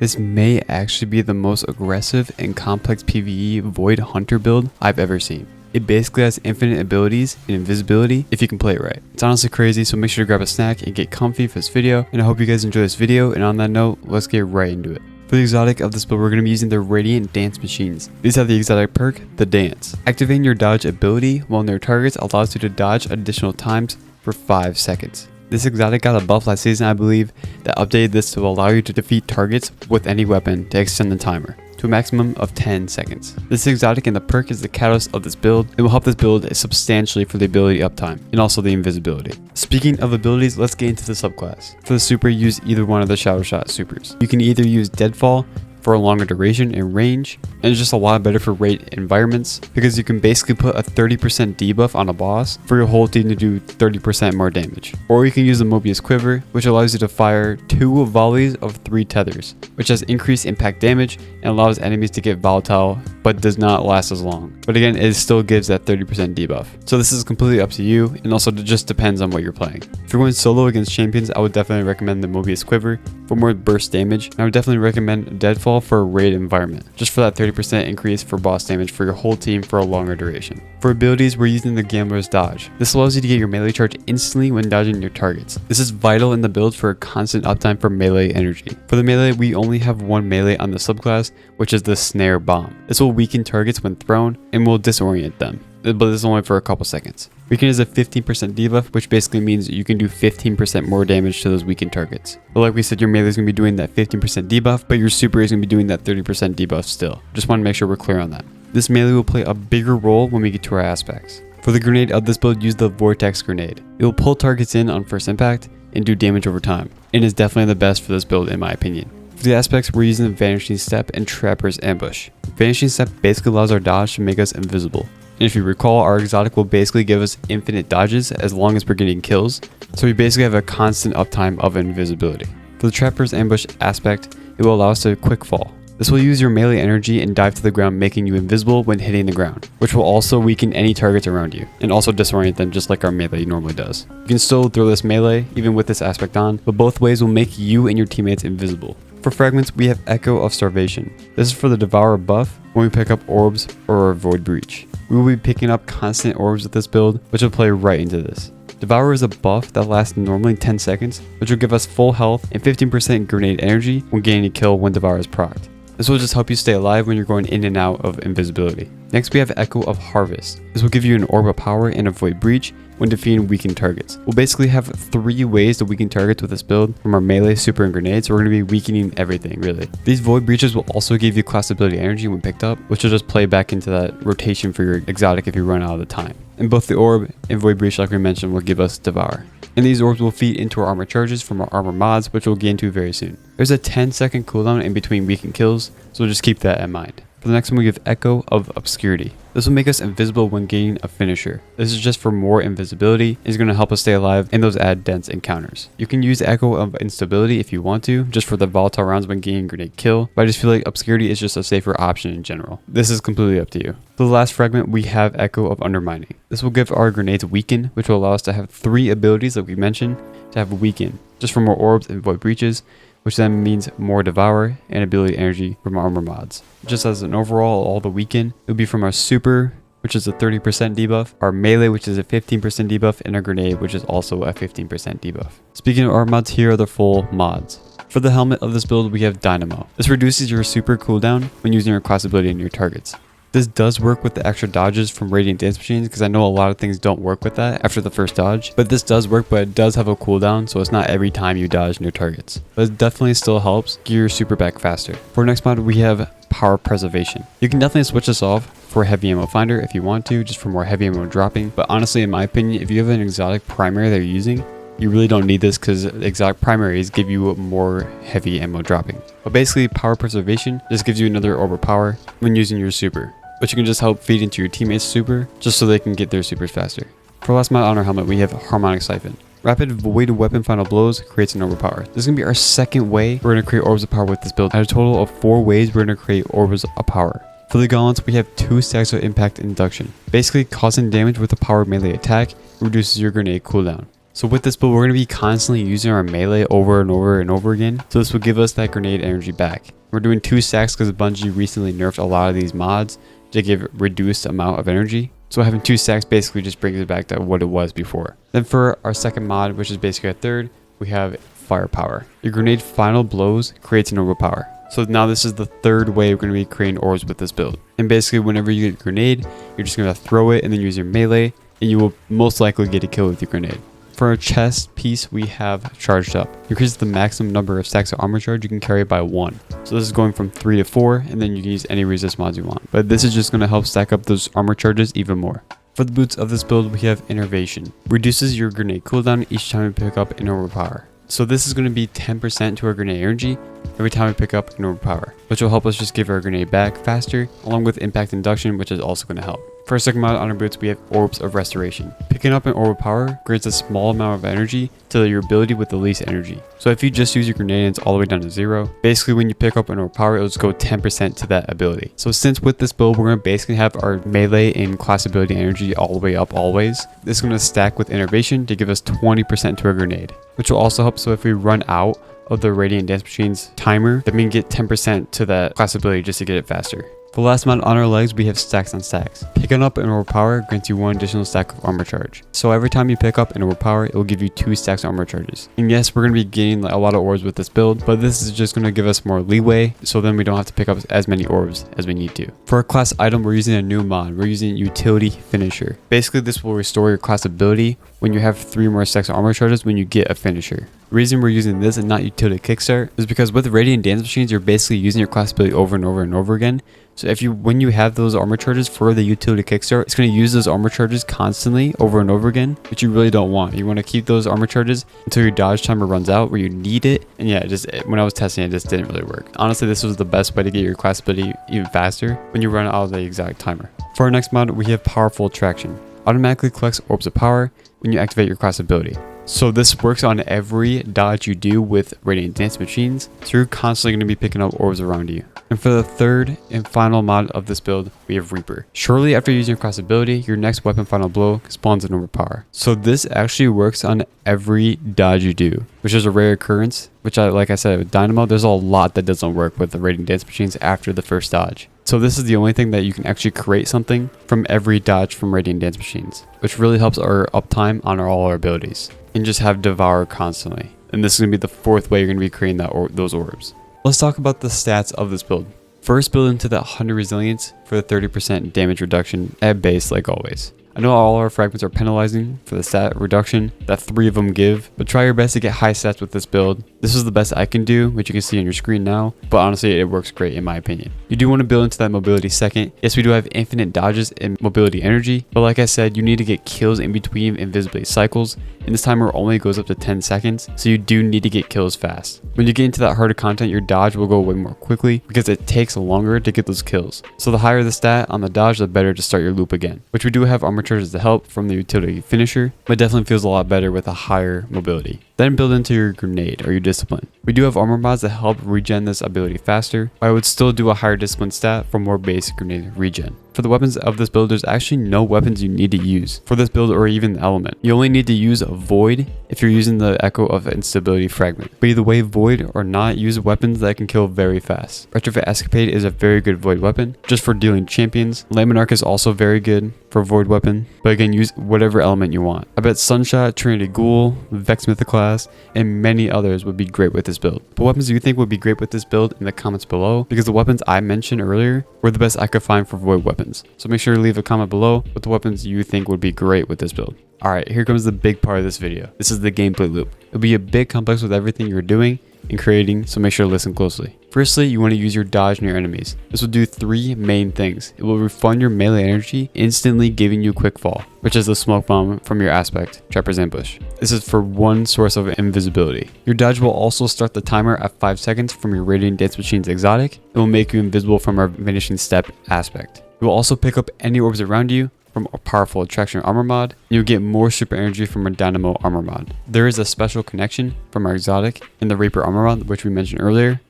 This may actually be the most aggressive and complex PvE Void Hunter build I've ever seen. It basically has infinite abilities and invisibility if you can play it right. It's honestly crazy, so make sure to grab a snack and get comfy for this video, and I hope you guys enjoy this video, and on that note, let's get right into it. For the exotic of this build, we're going to be using the Radiant Dance Machines. These have the exotic perk, the Dance. Activating your dodge ability while near targets allows you to dodge additional times for 5 seconds. This exotic got a buff last season, I believe, that updated this to allow you to defeat targets with any weapon to extend the timer to a maximum of 10 seconds. This exotic and the perk is the catalyst of this build. It will help this build substantially for the ability uptime and also the invisibility. Speaking of abilities, let's get into the subclass. For the super, use either one of the Shadow Shot supers. You can either use Deadfall for a longer duration and range, and it's just a lot better for raid environments because you can basically put a 30% debuff on a boss for your whole team to do 30% more damage. Or you can use the Mobius Quiver, which allows you to fire 2 volleys of 3 tethers, which has increased impact damage and allows enemies to get volatile but does not last as long. But again, it still gives that 30% debuff. So this is completely up to you, and also it just depends on what you're playing. If you're going solo against champions, I would definitely recommend the Mobius Quiver for more burst damage, and I would definitely recommend Deadfall for a raid environment, just for that 30% increase for boss damage for your whole team for a longer duration. For abilities, we're using the Gambler's Dodge. This allows you to get your melee charge instantly when dodging your targets. This is vital in the build for a constant uptime for melee energy. For the melee, we only have one melee on the subclass, which is the Snare Bomb. This will weaken targets when thrown and will disorient them, but this is only for a couple seconds. Weaken is a 15% debuff, which basically means you can do 15% more damage to those weakened targets. But like we said, your melee is going to be doing that 15% debuff, but your super is going to be doing that 30% debuff still. Just want to make sure we're clear on that. This melee will play a bigger role when we get to our aspects. For the grenade of this build, use the Vortex Grenade. It will pull targets in on first impact and do damage over time, and is definitely the best for this build in my opinion. For the aspects, we're using the Vanishing Step and Trapper's Ambush. Vanishing Step basically allows our dodge to make us invisible. And if you recall, our exotic will basically give us infinite dodges as long as we're getting kills, so we basically have a constant uptime of invisibility. For the Trapper's Ambush aspect, it will allow us to quick fall. This will use your melee energy and dive to the ground, making you invisible when hitting the ground, which will also weaken any targets around you, and also disorient them just like our melee normally does. You can still throw this melee, even with this aspect on, but both ways will make you and your teammates invisible. For fragments, we have Echo of Starvation. This is for the Devourer buff when we pick up orbs or our Void Breach. We will be picking up constant orbs with this build, which will play right into this. Devourer is a buff that lasts normally 10 seconds, which will give us full health and 15% grenade energy when gaining a kill when Devourer is procced. This will just help you stay alive when you're going in and out of invisibility. Next, we have Echo of Harvest. This will give you an Orb of Power and a Void Breach when defeating weakened targets. We'll basically have 3 ways to weaken targets with this build from our melee, super, and grenades, so we're going to be weakening everything, really. These Void Breaches will also give you class ability energy when picked up, which will just play back into that rotation for your exotic if you run out of the time. And both the Orb and Void Breach, like we mentioned, will give us Devour. And these orbs will feed into our armor charges from our armor mods, which we'll get into very soon. There's a 10-second cooldown in between weakened kills, so just keep that in mind. For the next one, we have Echo of Obscurity. This will make us invisible when gaining a finisher. This is just for more invisibility and is going to help us stay alive in those add dense encounters. You can use Echo of Instability if you want to, just for the volatile rounds when gaining grenade kill, but I just feel like Obscurity is just a safer option in general. This is completely up to you. For the last fragment, we have Echo of Undermining. This will give our grenades Weaken, which will allow us to have 3 abilities like we mentioned to have Weaken, just for more orbs and Void Breaches, which then means more Devour and ability energy from armor mods. Just as an overall, all the Weaken, it will be from our super, which is a 30% debuff, our melee, which is a 15% debuff, and our grenade, which is also a 15% debuff. Speaking of armor mods, here are the full mods. For the helmet of this build, we have Dynamo. This reduces your super cooldown when using your class ability on your targets. This does work with the extra dodges from Radiant Dance Machines, because I know a lot of things don't work with that after the first dodge. But this does work, but it does have a cooldown, so it's not every time you dodge near targets. But it definitely still helps get your super back faster. For our next mod, we have Power Preservation. You can definitely switch this off for Heavy Ammo Finder if you want to, just for more heavy ammo dropping. But honestly, in my opinion, if you have an exotic primary that you're using, you really don't need this because exotic primaries give you more heavy ammo dropping. But basically, Power Preservation just gives you another orb of power when using your super, which you can just help feed into your teammates' super, just so they can get their supers faster. For last mod on our helmet, we have Harmonic Siphon. Rapid Void Weapon Final Blows creates an orb of power. This is going to be our second way we're going to create orbs of power with this build. At a total of 4 ways we're going to create orbs of power. For the gauntlets, we have 2 stacks of impact induction. Basically, causing damage with a power melee attack reduces your grenade cooldown. So with this build, we're going to be constantly using our melee over and over and over again. So this will give us that grenade energy back. We're doing 2 stacks because Bungie recently nerfed a lot of these mods to give reduced amount of energy. So having 2 stacks basically just brings it back to what it was before. Then for our second mod, which is basically a third, we have firepower. Your grenade final blows creates an orb of power. So now this is the third way we're going to be creating orbs with this build. And basically whenever you get a grenade, you're just going to throw it and then use your melee, and you will most likely get a kill with your grenade. For our chest piece, we have charged up. Increases the maximum number of stacks of armor charge you can carry by 1. So this is going from 3 to 4, and then you can use any resist mods you want. But this is just going to help stack up those armor charges even more. For the boots of this build, we have Innervation. Reduces your grenade cooldown each time you pick up an orb of power. So this is going to be 10% to our grenade energy every time we pick up an orb of power, which will help us just give our grenade back faster, along with impact induction, which is also going to help. For our second mod on our boots, we have Orbs of Restoration. Picking up an orb of power grants a small amount of energy to your ability with the least energy. So if you just use your grenade and it's all the way down to 0, basically when you pick up an orb of power, it'll just go 10% to that ability. So since with this build, we're going to basically have our melee and class ability energy all the way up always, this is going to stack with Innervation to give us 20% to our grenade, which will also help. So if we run out of the Radiant Dance Machine's timer, then we can get 10% to that class ability just to get it faster. For the last mod on our legs, we have stacks on stacks. Picking up an orb power grants you 1 additional stack of armor charge. So every time you pick up an orb power, it will give you 2 stacks of armor charges. And yes, we're going to be getting a lot of orbs with this build, but this is just going to give us more leeway, so then we don't have to pick up as many orbs as we need to. For our class item, we're using a new mod. We're using Utility Finisher. Basically, this will restore your class ability when you have 3 more stacks of armor charges when you get a finisher. The reason we're using this and not Utility Kickstart is because with Radiant Dance Machines, you're basically using your class ability over and over and over again. So when you have those armor charges for the Utility Kickstart, it's going to use those armor charges constantly over and over again, which you really don't want. You want to keep those armor charges until your dodge timer runs out where you need it. And yeah, when I was testing it, just didn't really work. Honestly, this was the best way to get your class ability even faster when you run out of the exact timer. For our next mod, we have Powerful Attraction. Automatically collects orbs of power when you activate your class ability. So this works on every dodge you do with Radiant Dance Machines, so you're constantly going to be picking up orbs around you. And for the third and final mod of this build, we have Reaper. Shortly after using your class ability, your next weapon final blow spawns an orb of power. So this actually works on every dodge you do, which is a rare occurrence, which like I said, with Dynamo, there's a lot that doesn't work with the Radiant Dance Machines after the first dodge. So this is the only thing that you can actually create something from every dodge from Radiant Dance Machines, which really helps our uptime on all our abilities. And just have Devour constantly. And this is going to be the 4th way you're going to be creating those orbs. Let's talk about the stats of this build. First, build into that 100 resilience for the 30% damage reduction at base like always. I know all our fragments are penalizing for the stat reduction that 3 of them give, but try your best to get high stats with this build. This is the best I can do, which you can see on your screen now, but honestly it works great in my opinion. You do want to build into that mobility second. Yes, we do have infinite dodges and mobility energy, but like I said, you need to get kills in between invisibility cycles, and this timer only goes up to 10 seconds, so you do need to get kills fast. When you get into that harder content, your dodge will go way more quickly because it takes longer to get those kills. So the higher the stat on the dodge, the better to start your loop again, which we do have armor charges to help from the Utility Finisher, but definitely feels a lot better with a higher mobility. Then build into your grenade or your discipline. We do have armor mods that help regen this ability faster, but I would still do a higher discipline stat for more basic grenade regen. For the weapons of this build, there's actually no weapons you need to use for this build or even the element. You only need to use a Void if you're using the Echo of Instability Fragment. But either way, Void or not, use weapons that can kill very fast. Retrofit Escapade is a very good Void weapon just for dealing champions. Laminarch is also very good for Void weapon, but again, use whatever element you want. I bet Sunshot, Trinity Ghoul, Vex Mythoclast, and many others would be great with this build. But weapons you think would be great with this build in the comments below, because the weapons I mentioned earlier were the best I could find for Void weapons. So make sure to leave a comment below with the weapons you think would be great with this build. Alright, here comes the big part of this video. This is the gameplay loop. It'll be a bit complex with everything you're doing and creating, so make sure to listen closely. Firstly, you want to use your dodge on your enemies. This will do 3 main things. It will refund your melee energy, instantly giving you a quick fall, which is the smoke bomb from your aspect, Trapper's Ambush. This is for 1 source of invisibility. Your dodge will also start the timer at 5 seconds from your Radiant Dance Machine's exotic. It will make you invisible from our Vanishing Step aspect. You will also pick up any orbs around you from a Powerful Attraction armor mod, and you'll get more super energy from a Dynamo armor mod. There is a special connection from our exotic in the Reaper armor mod, which we mentioned earlier.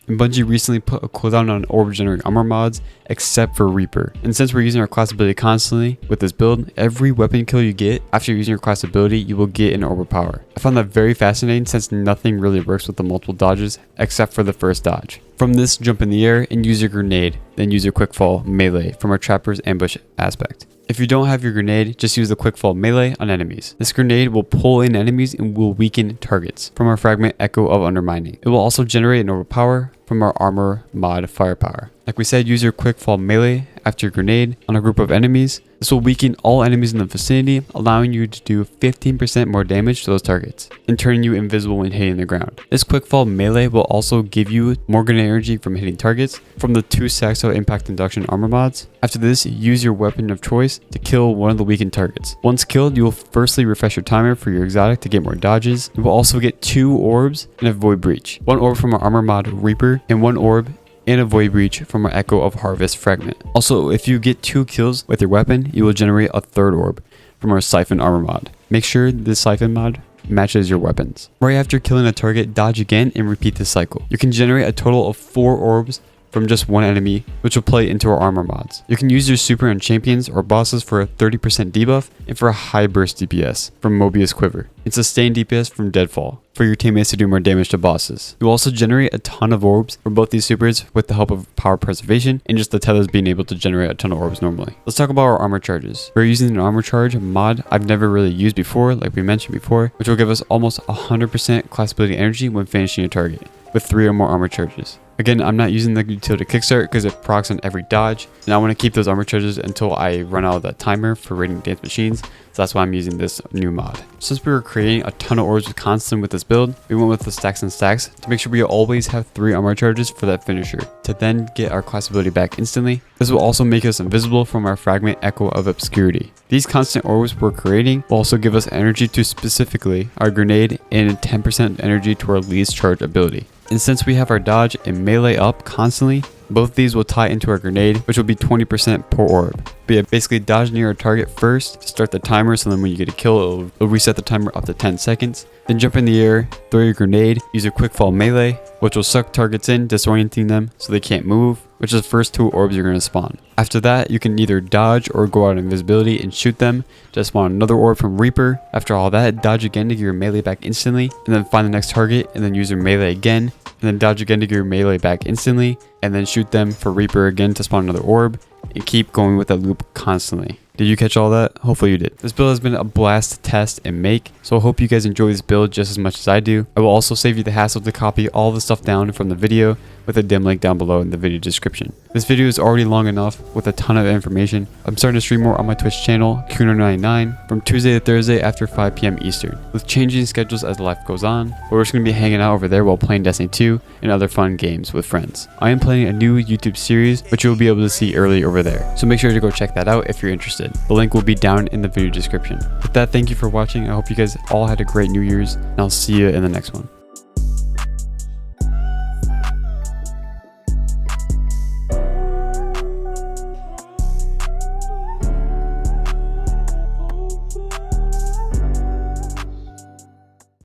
And Bungie recently put a cooldown on orb generating armor mods except for Reaper. And since we're using our class ability constantly with this build, every weapon kill you get after using your class ability, you will get an orb of power. I found that very fascinating since nothing really works with the multiple dodges except for the first dodge. From this, jump in the air and use your grenade, then use your quick fall melee from our trapper's ambush aspect. If you don't have your grenade, just use the quick fall melee on enemies. This grenade will pull in enemies and will weaken targets from our fragment Echo of Undermining. It will also generate an orb of power from our armor mod firepower. Like we said, use your quick fall melee after your grenade on a group of enemies. This will weaken all enemies in the vicinity, allowing you to do 15% more damage to those targets and turning you invisible when hitting the ground. This quick fall melee will also give you more grenade energy from hitting targets from the 2 Saxo impact induction armor mods. After this, use your weapon of choice to kill one of the weakened targets. Once killed, you will firstly refresh your timer for your exotic to get more dodges. You will also get 2 orbs and a void breach. 1 orb from our armor mod Reaper and 1 orb and a void breach from our Echo of Harvest fragment. Also, if you get 2 kills with your weapon, you will generate a 3rd orb from our Siphon armor mod. Make sure this Siphon mod matches your weapons. Right after killing a target, dodge again and repeat this cycle. You can generate a total of 4 orbs from just 1 enemy, which will play into our armor mods. You can use your super on champions or bosses for a 30% debuff and for a high burst DPS from Mobius Quiver and sustained DPS from Deadfall for your teammates to do more damage to bosses. You will also generate a ton of orbs from both these supers with the help of power preservation and just the tethers being able to generate a ton of orbs normally. Let's talk about our armor charges. We're using an armor charge mod I've never really used before, like we mentioned before, which will give us almost 100% class ability energy when finishing a target with 3 or more armor charges. Again, I'm not using the utility kickstart because it procs on every dodge, and I want to keep those armor charges until I run out of that timer for raiding dance machines, so that's why I'm using this new mod. Since we were creating a ton of orbs with constant with this build, we went with the stacks and stacks to make sure we always have 3 armor charges for that finisher to then get our class ability back instantly. This will also make us invisible from our fragment Echo of Obscurity. These constant orbs we're creating will also give us energy to specifically our grenade and 10% energy to our least charge ability. And since we have our dodge and melee up constantly, both these will tie into our grenade, which will be 20% per orb. But yeah, basically dodge near a target first to start the timer, so then when you get a kill, it'll reset the timer up to 10 seconds. Then jump in the air, throw your grenade, use a quick fall melee, which will suck targets in, disorienting them so they can't move, which is the first 2 orbs you're going to spawn. After that, you can either dodge or go out in invisibility and shoot them to spawn another orb from Reaper. After all that, dodge again to get your melee back instantly, and then find the next target and then use your melee again, and then dodge again to get your melee back instantly, and then shoot them for Reaper again to spawn another orb, and keep going with that loop constantly. Did you catch all that? Hopefully you did. This build has been a blast to test and make, so I hope you guys enjoy this build just as much as I do. I will also save you the hassle to copy all the stuff down from the video with a dim link down below in the video description. This video is already long enough with a ton of information. I'm starting to stream more on my Twitch channel, Kuno99, from Tuesday to Thursday after 5 p.m. Eastern, with changing schedules as life goes on. But we're just going to be hanging out over there while playing Destiny 2 and other fun games with friends. I am planning a new YouTube series, which you'll be able to see early over there, so make sure to go check that out if you're interested. The link will be down in the video description. With that, thank you for watching. I hope you guys all had a great New Year's, and I'll see you in the next one.